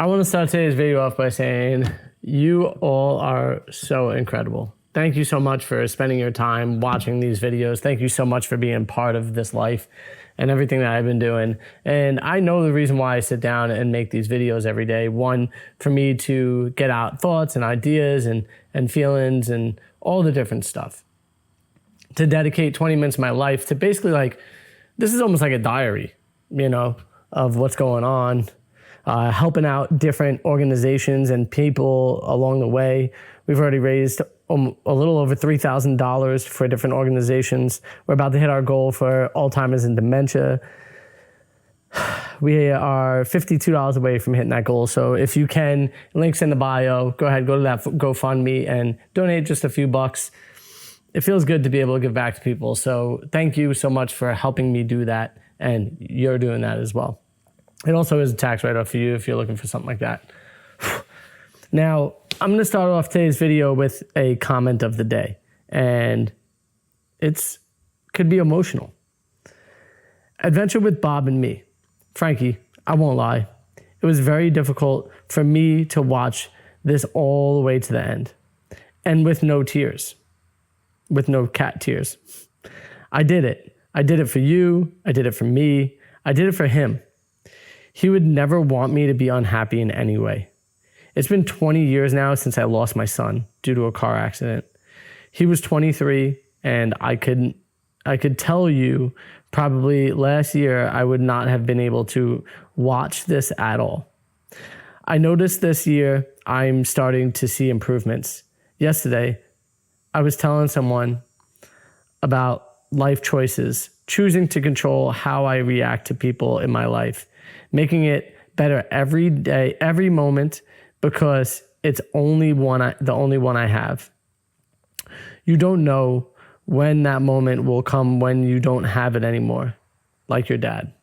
I want to start today's video off by saying you all are so incredible. Thank you so much for spending your time watching these videos. Thank you so much for being part of this life and everything that I've been doing. And I know the reason why I sit down and make these videos every day. One, for me to get out thoughts and ideas and feelings and all the different stuff. To dedicate 20 minutes of my life to basically this is almost like a diary, of what's going on. Helping out different organizations and people along the way. We've already raised a little over $3,000 for different organizations. We're about to hit our goal for Alzheimer's and dementia. We are $52 away from hitting that goal. So if you can, links in the bio, go ahead, go to that GoFundMe and donate just a few bucks. It feels good to be able to give back to people. So thank you so much for helping me do that. And you're doing that as well. It also is a tax write-off for you if you're looking for something like that. Now, I'm going to start off today's video with a comment of the day. And could be emotional. Adventure with Bob and me. Frankie, I won't lie. It was very difficult for me to watch this all the way to the end. And with no tears. With no cat tears. I did it. I did it for you. I did it for me. I did it for him. He would never want me to be unhappy in any way. It's been 20 years now since I lost my son due to a car accident. He was 23, and I could tell you probably last year I would not have been able to watch this at all. I noticed this year I'm starting to see improvements. Yesterday, I was telling someone about life choices, choosing to control how I react to people in my life, making it better every day, every moment, because it's the only one I have. You don't know when that moment will come when you don't have it anymore, like your dad.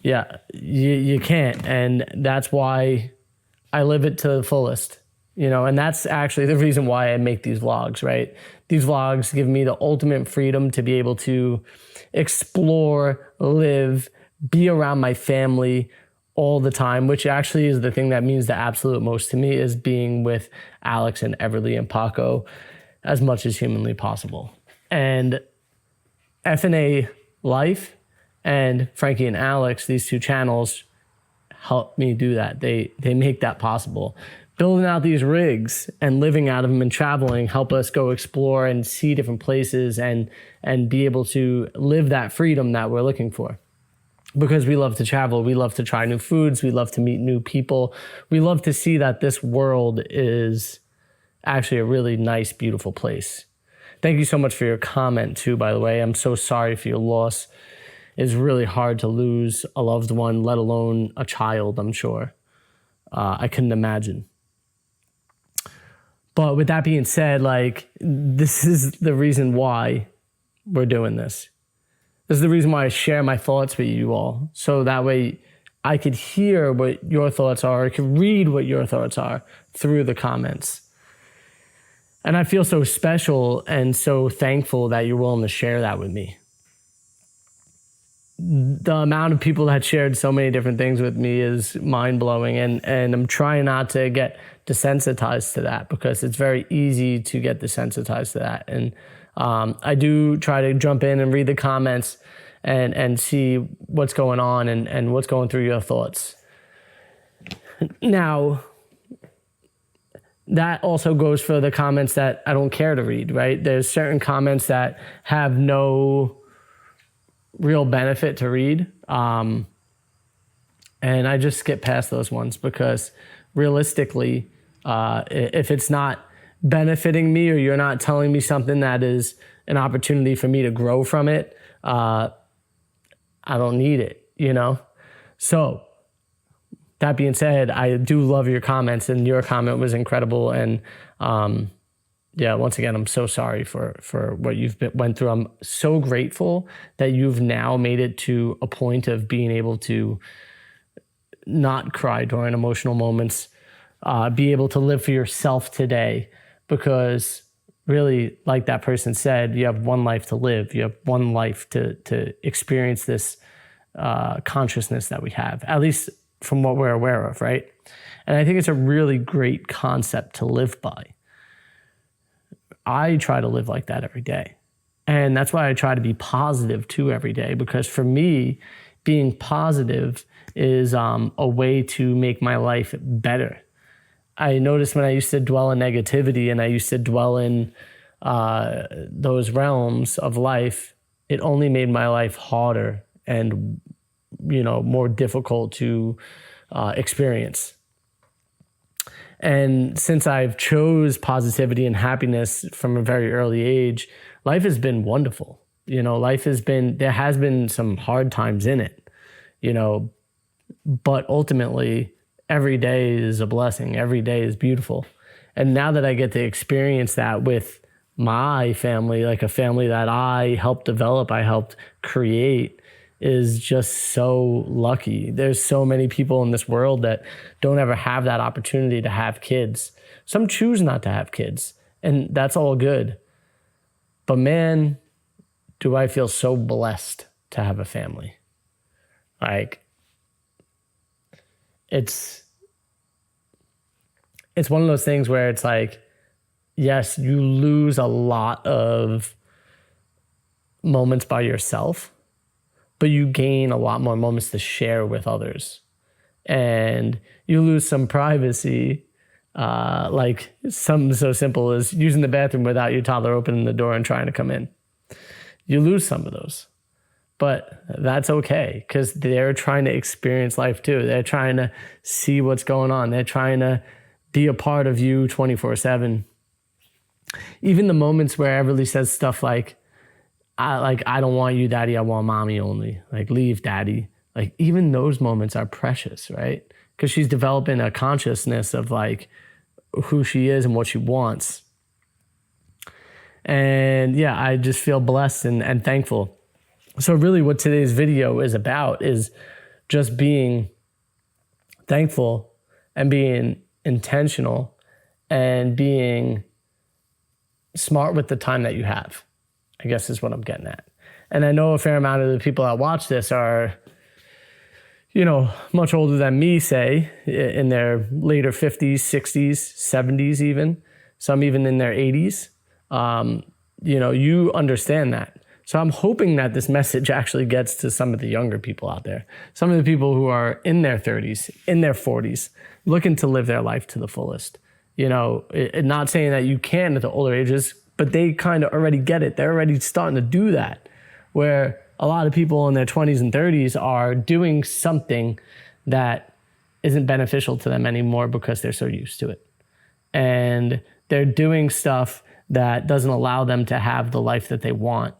Yeah, you can't, and that's why I live it to the fullest. And that's actually the reason why I make these vlogs, right? These vlogs give me the ultimate freedom to be able to explore, live, be around my family all the time, which actually is the thing that means the absolute most to me, is being with Alex and Everly and Paco as much as humanly possible. And F&A Life and Frankie and Alex, these two channels, help me do that. They make that possible. Building out these rigs and living out of them and traveling help us go explore and see different places and be able to live that freedom that we're looking for. Because we love to travel, we love to try new foods, we love to meet new people. We love to see that this world is actually a really nice, beautiful place. Thank you so much for your comment too, by the way. I'm so sorry for your loss. It's really hard to lose a loved one, let alone a child, I'm sure. I couldn't imagine. But with that being said, this is the reason why we're doing this. This is the reason why I share my thoughts with you all. So that way I could hear what your thoughts are. I could read what your thoughts are through the comments. And I feel so special and so thankful that you're willing to share that with me. The amount of people that shared so many different things with me is mind-blowing, and I'm trying not to get desensitized to that, because it's very easy to get desensitized to that. And I do try to jump in and read the comments and see what's going on and what's going through your thoughts. Now, that also goes for the comments that I don't care to read, right? There's certain comments that have no real benefit to read. And I just skip past those ones, because realistically, if it's not benefiting me, or you're not telling me something that is an opportunity for me to grow from it, I don't need it, So that being said, I do love your comments, and your comment was incredible. And once again, I'm so sorry for what you've went through. I'm so grateful that you've now made it to a point of being able to not cry during emotional moments, be able to live for yourself today, because really, like that person said, you have one life to live. You have one life to experience this consciousness that we have. At least from what we're aware of, right? And I think it's a really great concept to live by. I try to live like that every day. And that's why I try to be positive too every day, because for me, being positive is a way to make my life better. I noticed when I used to dwell in negativity and I used to dwell in those realms of life, it only made my life harder and, more difficult to experience. And since I've chose positivity and happiness from a very early age, life has been wonderful. There has been some hard times in it, but ultimately every day is a blessing. Every day is beautiful. And now that I get to experience that with my family, like a family that I helped develop, I helped create, is just so lucky. There's so many people in this world that don't ever have that opportunity to have kids. Some choose not to have kids, and that's all good. But man, do I feel so blessed to have a family. Like, it's one of those things where it's like, yes, you lose a lot of moments by yourself, but you gain a lot more moments to share with others. And you lose some privacy, like something so simple as using the bathroom without your toddler opening the door and trying to come in. You lose some of those. But that's okay, because they're trying to experience life too. They're trying to see what's going on. They're trying to be a part of you 24/7. Even the moments where Everly says stuff like, I don't want you, daddy, I want mommy only. Like, leave, daddy. Like, even those moments are precious, right? Because she's developing a consciousness of like who she is and what she wants. And yeah, I just feel blessed and thankful. So really what today's video is about is just being thankful and being intentional and being smart with the time that you have, I guess is what I'm getting at. And I know a fair amount of the people that watch this are, much older than me, say, in their later 50s, 60s, 70s even, some even in their 80s. You understand that. So I'm hoping that this message actually gets to some of the younger people out there, some of the people who are in their 30s, in their 40s, looking to live their life to the fullest. Not saying that you can at the older ages, but they kind of already get it. They're already starting to do that, where a lot of people in their 20s and 30s are doing something that isn't beneficial to them anymore because they're so used to it. And they're doing stuff that doesn't allow them to have the life that they want.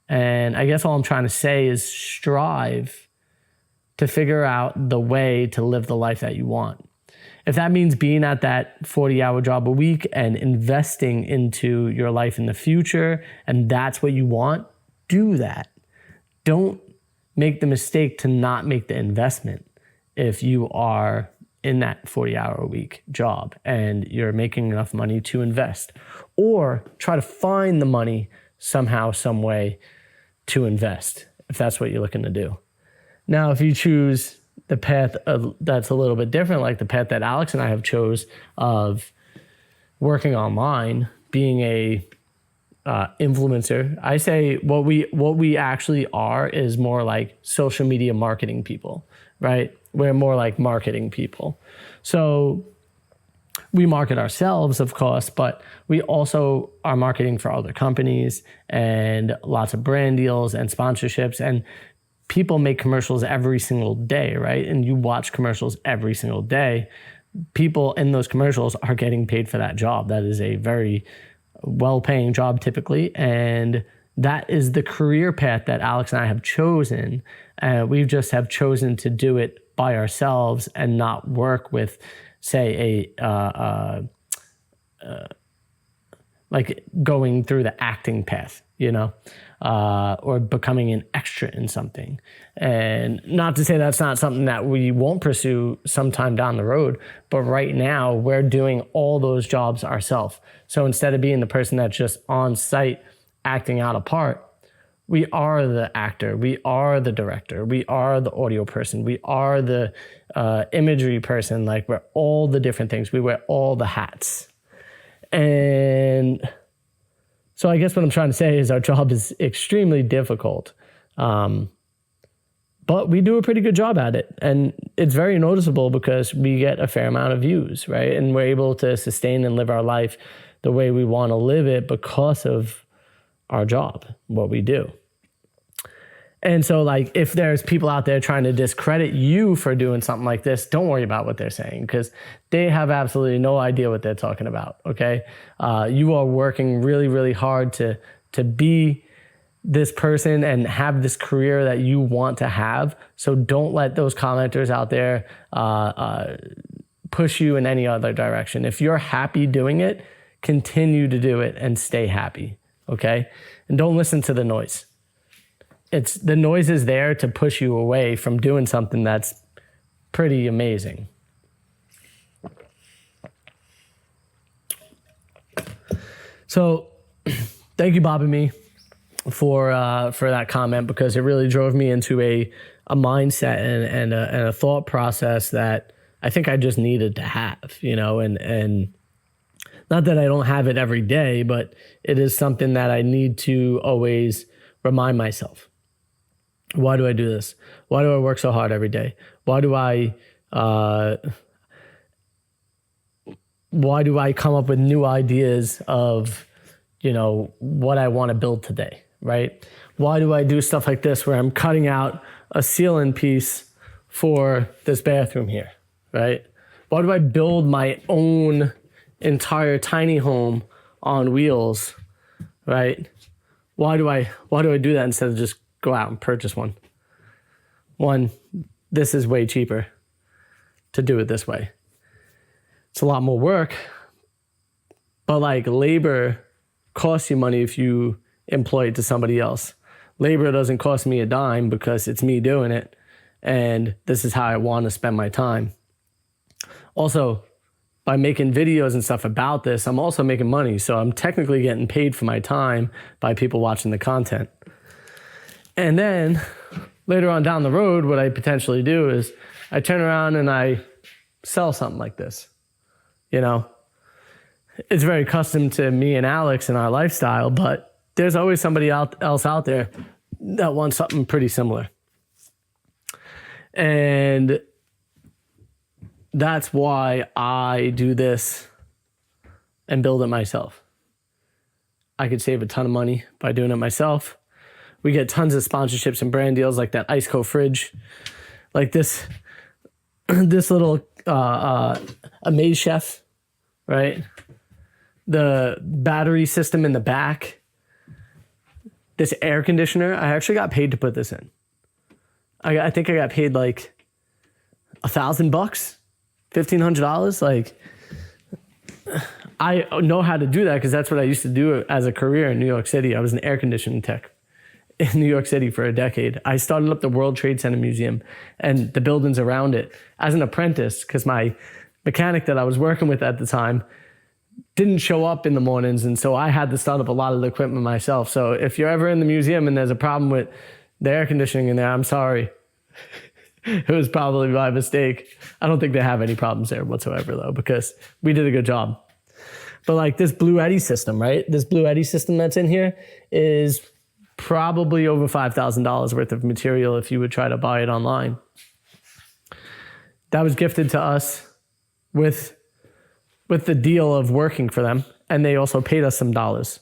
And I guess all I'm trying to say is strive to figure out the way to live the life that you want. If that means being at that 40-hour job a week and investing into your life in the future, and that's what you want, do that. Don't make the mistake to not make the investment if you are in that 40-hour a week job and you're making enough money to invest. Or try to find the money somehow, some way to invest, if that's what you're looking to do. Now, if you choose the path that's a little bit different, like the path that Alex and I have chose of working online, being a influencer, I say what we actually are is more like social media marketing people, right? We're more like marketing people. So we market ourselves, of course, but we also are marketing for other companies and lots of brand deals and sponsorships. And people make commercials every single day, right? And you watch commercials every single day. People in those commercials are getting paid for that job. That is a very well-paying job typically. And that is the career path that Alex and I have chosen. We just have chosen to do it by ourselves and not work with, say, like going through the acting path, or becoming an extra in something. And not to say that's not something that we won't pursue sometime down the road, but right now we're doing all those jobs ourselves. So instead of being the person that's just on site acting out a part, We are the actor. We are the director. We are the audio person. We are the imagery person. Like, we're all the different things. We wear all the hats. And so I guess what I'm trying to say is our job is extremely difficult. But we do a pretty good job at it. And it's very noticeable because we get a fair amount of views, right? And we're able to sustain and live our life the way we want to live it because of our job, what we do. And so, like, if there's people out there trying to discredit you for doing something like this, don't worry about what they're saying, because they have absolutely no idea what they're talking about, okay? You are working really, really hard to be this person and have this career that you want to have. So don't let those commenters out there push you in any other direction. If you're happy doing it, continue to do it and stay happy. Okay? And don't listen to the noise. The noise is there to push you away from doing something that's pretty amazing. So thank you, Bob and Me, for that comment, because it really drove me into a mindset and a thought process that I think I just needed to have, and not that I don't have it every day, but it is something that I need to always remind myself. Why do I do this? Why do I work so hard every day? Why do I come up with new ideas of, what I want to build today, right? Why do I do stuff like this where I'm cutting out a ceiling piece for this bathroom here, right? Why do I build my own entire tiny home on wheels, right? Why do I do that instead of just go out and purchase one? One, this is way cheaper to do it this way. It's a lot more work, but like, labor costs you money if you employ it to somebody else. Labor doesn't cost me a dime because it's me doing it, and this is how I want to spend my time. Also, by making videos and stuff about this, I'm also making money. So I'm technically getting paid for my time by people watching the content. And then later on down the road, what I potentially do is I turn around and I sell something like this. It's very custom to me and Alex and our lifestyle, but there's always somebody else out there that wants something pretty similar. And that's why I do this and build it myself. I could save a ton of money by doing it myself. We get tons of sponsorships and brand deals, like that Ice Cold fridge, like this little Amaze Chef, right? The battery system in the back, this air conditioner. I actually got paid to put this in. I think I got paid like $1,000, $1,500. Like, I know how to do that because that's what I used to do as a career in New York City. I was an air conditioning tech in New York City for a decade. I started up the World Trade Center Museum and the buildings around it as an apprentice, because my mechanic that I was working with at the time didn't show up in the mornings, and so I had to start up a lot of the equipment myself. So if you're ever in the museum and there's a problem with the air conditioning in there, I'm sorry. It was probably my mistake. I don't think they have any problems there whatsoever, though, because we did a good job. But like this Blue Eddy system, right? This Blue Eddy system that's in here is probably over $5,000 worth of material if you would try to buy it online. That was gifted to us with the deal of working for them, and they also paid us some dollars.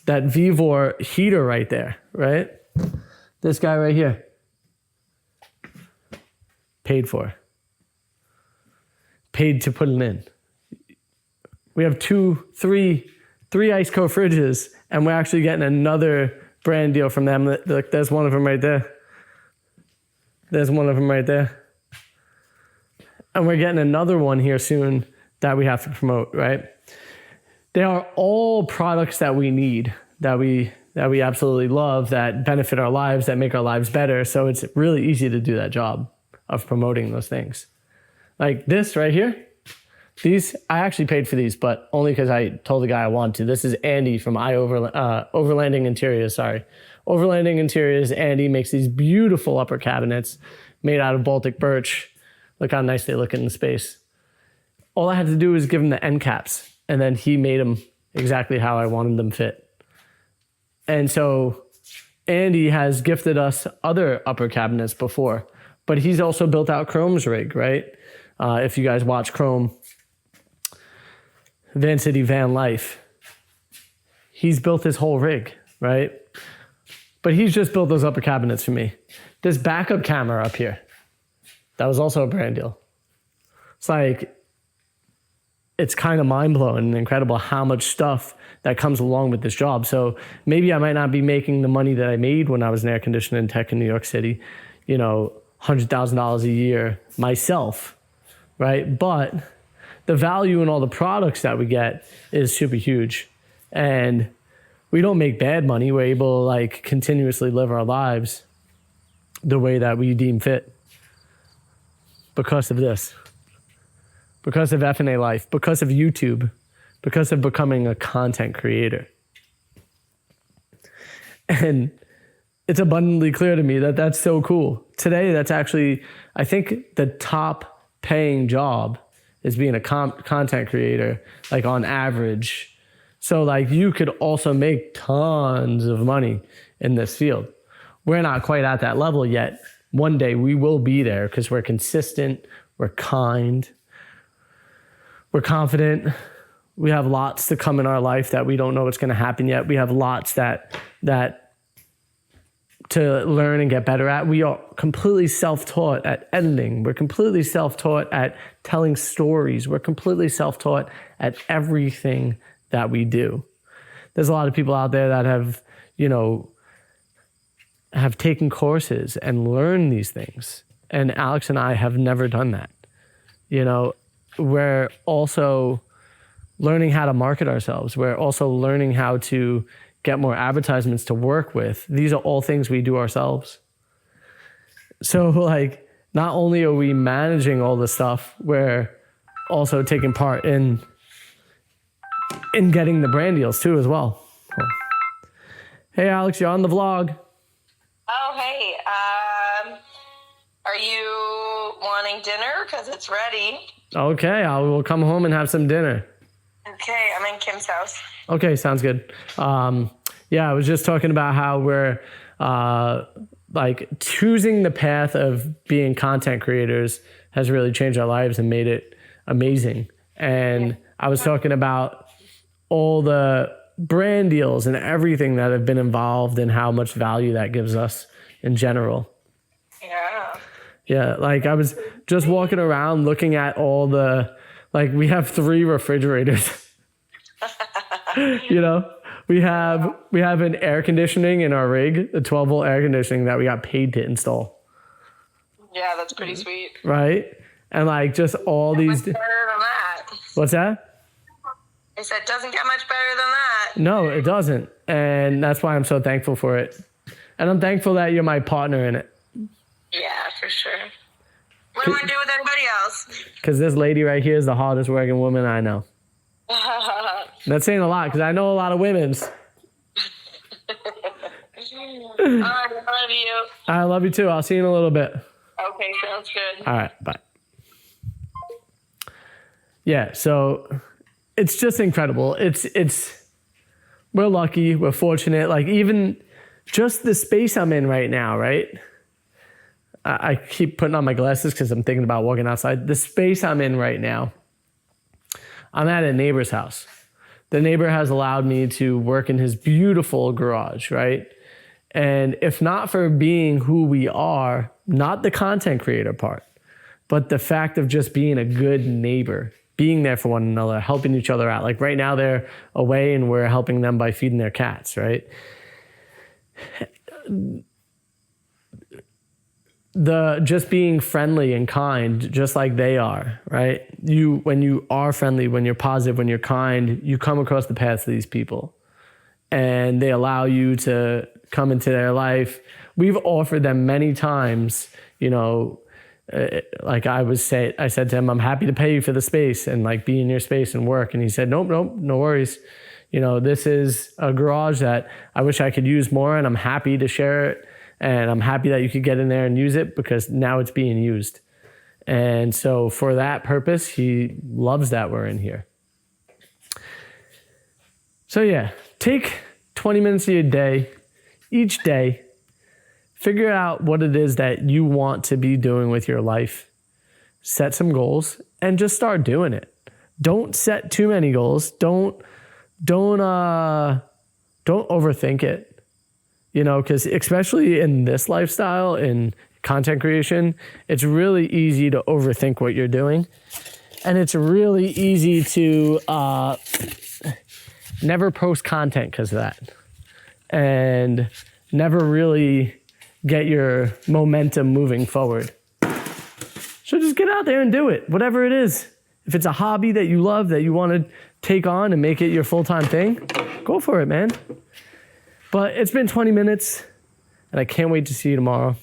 That Vivor heater right there, right? This guy right here, paid for. Paid to put it in. We have three Ice Cold fridges, and we're actually getting another brand deal from them. Look, there's one of them right there. There's one of them right there. And we're getting another one here soon that we have to promote, right? They are all products that we need, that we absolutely love, that benefit our lives, that make our lives better. So it's really easy to do that job of promoting those things. Like this right here, These, I actually paid for these, but only because I told the guy I wanted to. This is Andy from Overlanding Interiors, sorry. Overlanding Interiors, Andy makes these beautiful upper cabinets made out of Baltic birch. Look how nice they look in the space. All I had to do was give him the end caps, and then he made them exactly how I wanted them fit. And so Andy has gifted us other upper cabinets before, but he's also built out Chrome's rig, right? If you guys watch Chrome, Van City Van Life, he's built his whole rig, right? But he's just built those upper cabinets for me. This backup camera up here, that was also a brand deal. It's like, it's kind of mind-blowing and incredible how much stuff that comes along with this job. So maybe I might not be making the money that I made when I was an air conditioning tech in New York City, you know, $100,000 a year myself, right? But the value in all the products that we get is super huge. And we don't make bad money. We're able to like continuously live our lives the way that we deem fit because of this. Because of F&A life, because of YouTube, because of becoming a content creator. And it's abundantly clear to me that that's so cool. Today, that's actually, I think the top paying job is being a content creator, like on average. So like you could also make tons of money in this field. We're not quite at that level yet. One day we will be there because we're consistent, we're kind, we're confident. We have lots to come in our life that we don't know what's going to happen yet. We have lots that to learn and get better at. We are completely self-taught at editing. We're completely self-taught at telling stories. We're completely self-taught at everything that we do. There's a lot of people out there that have, you know, have taken courses and learned these things. And Alex and I have never done that. You know, we're also learning how to market ourselves. We're also learning how to get more advertisements to work with. These are all things we do ourselves. So like, not only are we managing all this stuff, we're also taking part in getting the brand deals too as well. Hey Alex, you're on the vlog. Oh, hey. Are you wanting dinner? Because it's ready. Okay, I will come home and have some dinner. Okay, I'm in Kim's house. Okay, sounds good. Yeah, I was just talking about how we're like choosing the path of being content creators has really changed our lives and made it amazing. And I was talking about all the brand deals and everything that have been involved and how much value that gives us in general. Yeah. Yeah, like I was just walking around looking at all the, like we have 3 refrigerators. You know, we have an air conditioning in our rig, a 12-volt air conditioning that we got paid to install. Yeah, that's pretty sweet. Right? And like just all these. Much better than that. What's that? I said, it doesn't get much better than that. No, it doesn't. And that's why I'm so thankful for it. And I'm thankful that you're my partner in it. Yeah, for sure. What do I do with anybody else? Because this lady right here is the hardest working woman I know. That's saying a lot because I know a lot of women's. I love you. I love you too. I'll see you in a little bit. Okay, sounds good. All right, bye. Yeah, so it's just incredible. We're lucky, we're fortunate. Like even just the space I'm in right now, right? I keep putting on my glasses because I'm thinking about walking outside. The space I'm in right now, I'm at a neighbor's house. The neighbor has allowed me to work in his beautiful garage, right? And if not for being who we are, not the content creator part, but the fact of just being a good neighbor, being there for one another, helping each other out. Like right now they're away and we're helping them by feeding their cats, right? Just being friendly and kind, just like they are, right? When you are friendly, when you're positive, when you're kind, you come across the paths of these people and they allow you to come into their life. We've offered them many times, you know, Like I said to him, I'm happy to pay you for the space and like be in your space and work. And he said, nope, no worries. You know, this is a garage that I wish I could use more, and I'm happy to share it. And I'm happy that you could get in there and use it because now it's being used. And so for that purpose, he loves that we're in here. So yeah, take 20 minutes of your day, each day, figure out what it is that you want to be doing with your life. Set some goals and just start doing it. Don't set too many goals. Don't overthink it. You know, because especially in this lifestyle, in content creation, it's really easy to overthink what you're doing. And it's really easy to never post content because of that. And never really get your momentum moving forward. So just get out there and do it, whatever it is. If it's a hobby that you love, that you want to take on and make it your full-time thing, go for it, man. But it's been 20 minutes, and I can't wait to see you tomorrow.